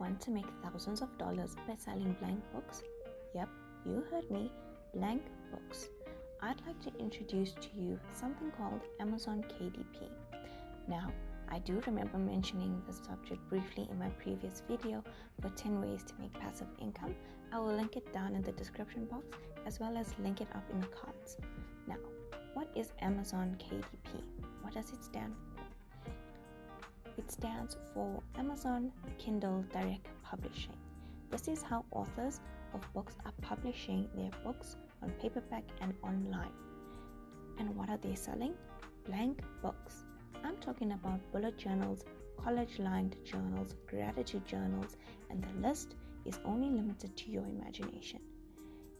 want to make thousands of dollars by selling blank books? Yep, you heard me, blank books. I'd like to introduce to you something called Amazon KDP. Now, I do remember mentioning this subject briefly in my previous video for 10 ways to make passive income. I will link it down in the description box as well as link it up in the cards. Now, what is Amazon KDP? What does it stand for? It stands for Amazon Kindle Direct Publishing. This is how authors of books are publishing their books on paperback and online. And what are they selling? Blank books. I'm talking about bullet journals, college-lined journals, gratitude journals, and the list is only limited to your imagination.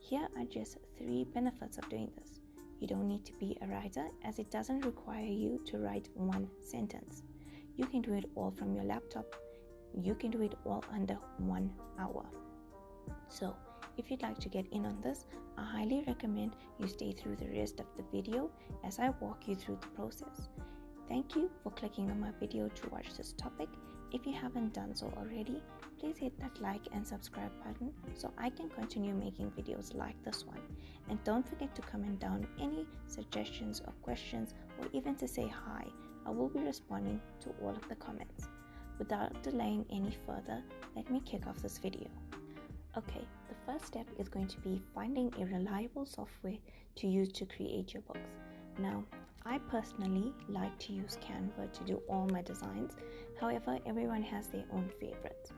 Here are just 3 benefits of doing this. You don't need to be a writer, as it doesn't require you to write one sentence. You can do it all from your laptop. You can do it all under 1 hour. So, if you'd like to get in on this, I highly recommend you stay through the rest of the video as I walk you through the process. Thank you for clicking on my video to watch this topic. If you haven't done so already, please hit that like and subscribe button so I can continue making videos like this one. And don't forget to comment down any suggestions or questions, or even to say hi. I will be responding to all of the comments. Without delaying any further, let me kick off this video. Okay, the first step is going to be finding a reliable software to use to create your books. Now, I personally like to use Canva to do all my designs. However, everyone has their own favorites.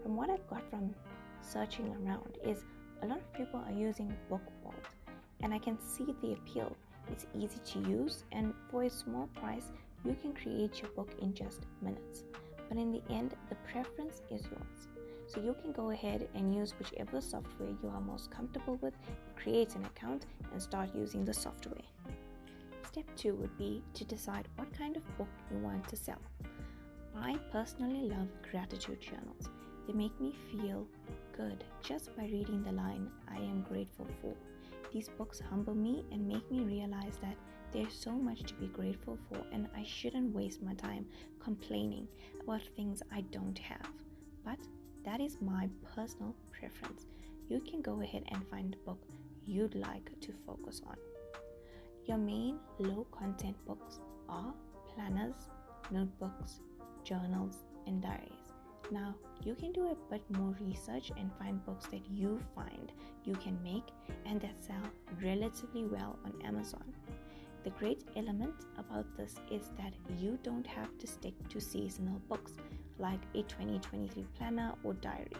From what I've got from searching around is a lot of people are using BookBolt, and I can see the appeal. It's easy to use, and for a small price, you can create your book in just minutes. But in the end, the preference is yours. So you can go ahead and use whichever software you are most comfortable with, create an account, and start using the software. Step 2 would be to decide what kind of book you want to sell. I personally love gratitude journals. They make me feel good just by reading the line, "I am grateful for." These books humble me and make me realize that there's so much to be grateful for, and I shouldn't waste my time complaining about things I don't have. But that is my personal preference. You can go ahead and find a book you'd like to focus on. Your main low-content books are planners, notebooks, journals, and diaries. Now, you can do a bit more research and find books that you find you can make and that sell relatively well on Amazon. The great element about this is that you don't have to stick to seasonal books like a 2023 planner or diary.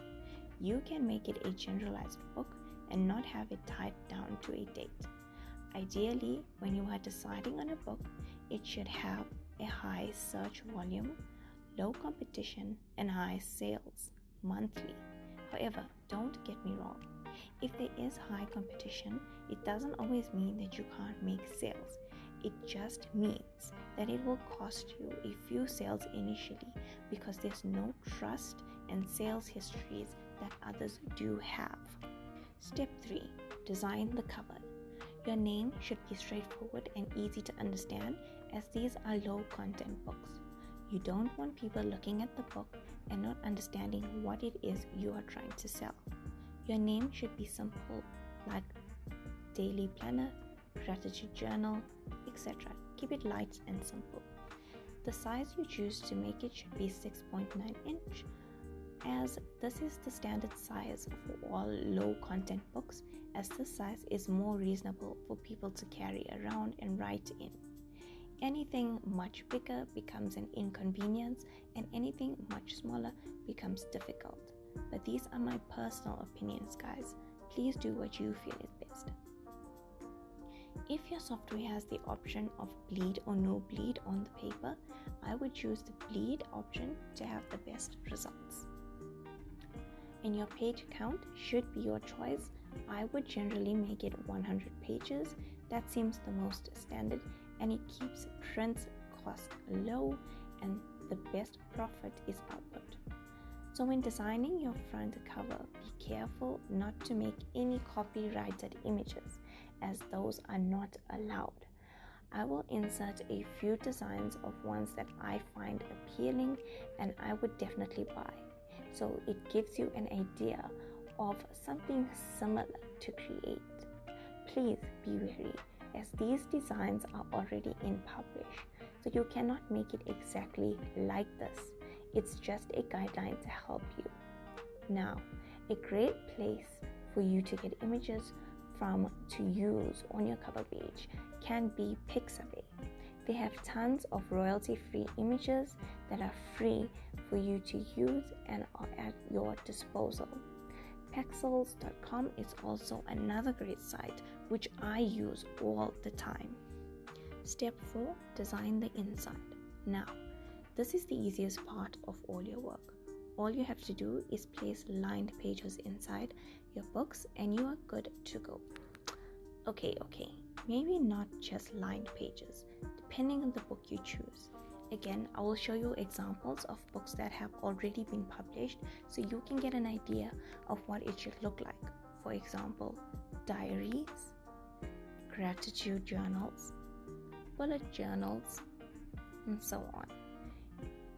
You can make it a generalized book and not have it tied down to a date. Ideally, when you are deciding on a book, it should have a high search volume, low competition, and high sales monthly. However, don't get me wrong. If there is high competition, it doesn't always mean that you can't make sales. It just means that it will cost you a few sales initially because there's no trust and sales histories that others do have. Step 3. Design the cover. Your name should be straightforward and easy to understand, as these are low-content books. You don't want people looking at the book and not understanding what it is you are trying to sell. Your name should be simple, like daily planner, gratitude journal, etc. Keep it light and simple. The size you choose to make it should be 6.9 inch, as this is the standard size for all low-content books, as this size is more reasonable for people to carry around and write in. Anything much bigger becomes an inconvenience, and anything much smaller becomes difficult. But these are my personal opinions, guys. Please do what you feel is best. If your software has the option of bleed or no bleed on the paper, I would choose the bleed option to have the best results. And your page count should be your choice. I would generally make it 100 pages. That seems the most standard, and it keeps print cost low, and the best profit is output. So when designing your front cover, be careful not to make any copyrighted images, as those are not allowed. I will insert a few designs of ones that I find appealing and I would definitely buy. so it gives you an idea of something similar to create. Please be wary, as these designs are already in publish, so you cannot make it exactly like this. It's just a guideline to help you. Now, a great place for you to get images from to use on your cover page can be Pixabay. They have tons of royalty-free images that are free for you to use and are at your disposal. Pexels.com is also another great site which I use all the time. Step 4. Design the inside. Now, this is the easiest part of all your work. All you have to do is place lined pages inside your books and you are good to go. Okay, maybe not just lined pages, depending on the book you choose. Again, I will show you examples of books that have already been published so you can get an idea of what it should look like. For example, diaries, gratitude journals, bullet journals, and so on.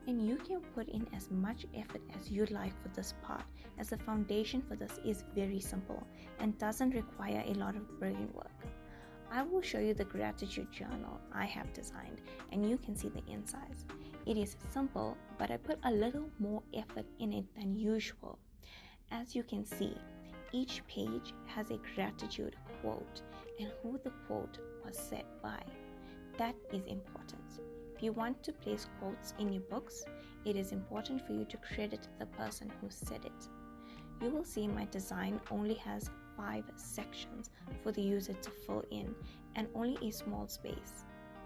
And you can put in as much effort as you'd like for this part, as the foundation for this is very simple and doesn't require a lot of brain work. I will show you the gratitude journal I have designed and you can see the insides. It is simple, but I put a little more effort in it than usual. As you can see, each page has a gratitude quote and who the quote was said by. That is important. If you want to place quotes in your books, it is important for you to credit the person who said it. You will see my design only has 5 sections for the user to fill in and only a small space.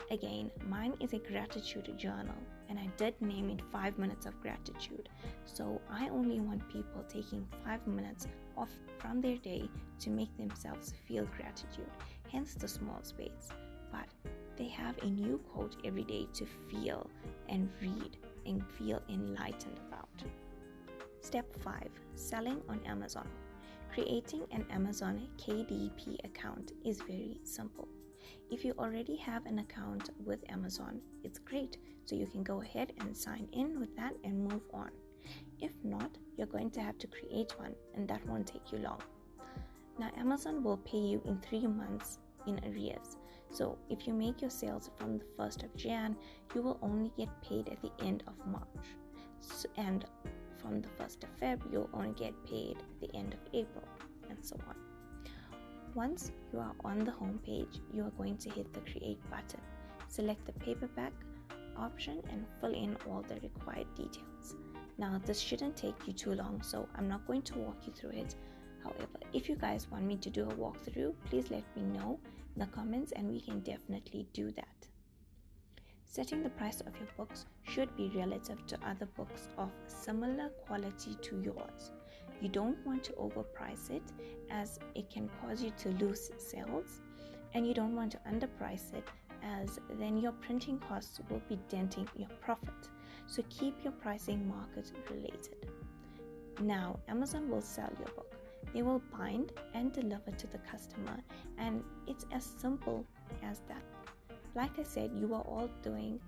Again, mine is a gratitude journal and I did name it 5 minutes of gratitude. So I only want people taking 5 minutes off from their day to make themselves feel gratitude, hence the small space. But they have a new quote every day to feel and read and feel enlightened about. Step 5. Selling on Amazon. Creating an Amazon KDP account is very simple. If you already have an account with Amazon, it's great, so you can go ahead and sign in with that and move on. If not, you're going to have to create one and that won't take you long. Now, Amazon will pay you in 3 months in arrears. So if you make your sales from the 1st of Jan, you will only get paid at the end of March. And from the 1st of Feb, you'll only get paid at the end of April, and so on. Once you are on the home page, you are going to hit the create button. Select the paperback option and fill in all the required details. Now, this shouldn't take you too long, so I'm not going to walk you through it. However, if you guys want me to do a walkthrough, please let me know in the comments and we can definitely do that. Setting the price of your books should be relative to other books of similar quality to yours. You don't want to overprice it, as it can cause you to lose sales, and you don't want to underprice it, as then your printing costs will be denting your profit. So keep your pricing market related. Now, Amazon will sell your book. They will bind and deliver to the customer, and it's as simple as that. Like I said, you are all doing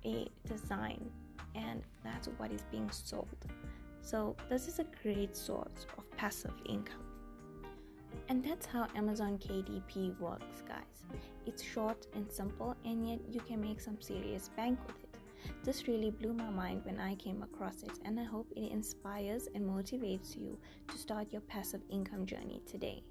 a design and that's what is being sold. So this is a great source of passive income. And that's how Amazon KDP works, guys. It's short and simple, and yet you can make some serious bank with it. This really blew my mind when I came across it, and I hope it inspires and motivates you to start your passive income journey today.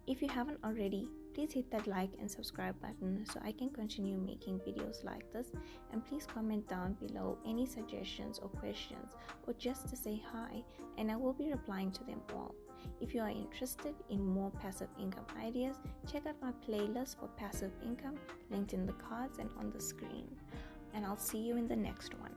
If you haven't already, please hit that like and subscribe button so I can continue making videos like this, and please comment down below any suggestions or questions, or just to say hi, and I will be replying to them all. If you are interested in more passive income ideas, check out my playlist for passive income linked in the cards and on the screen, and I'll see you in the next one.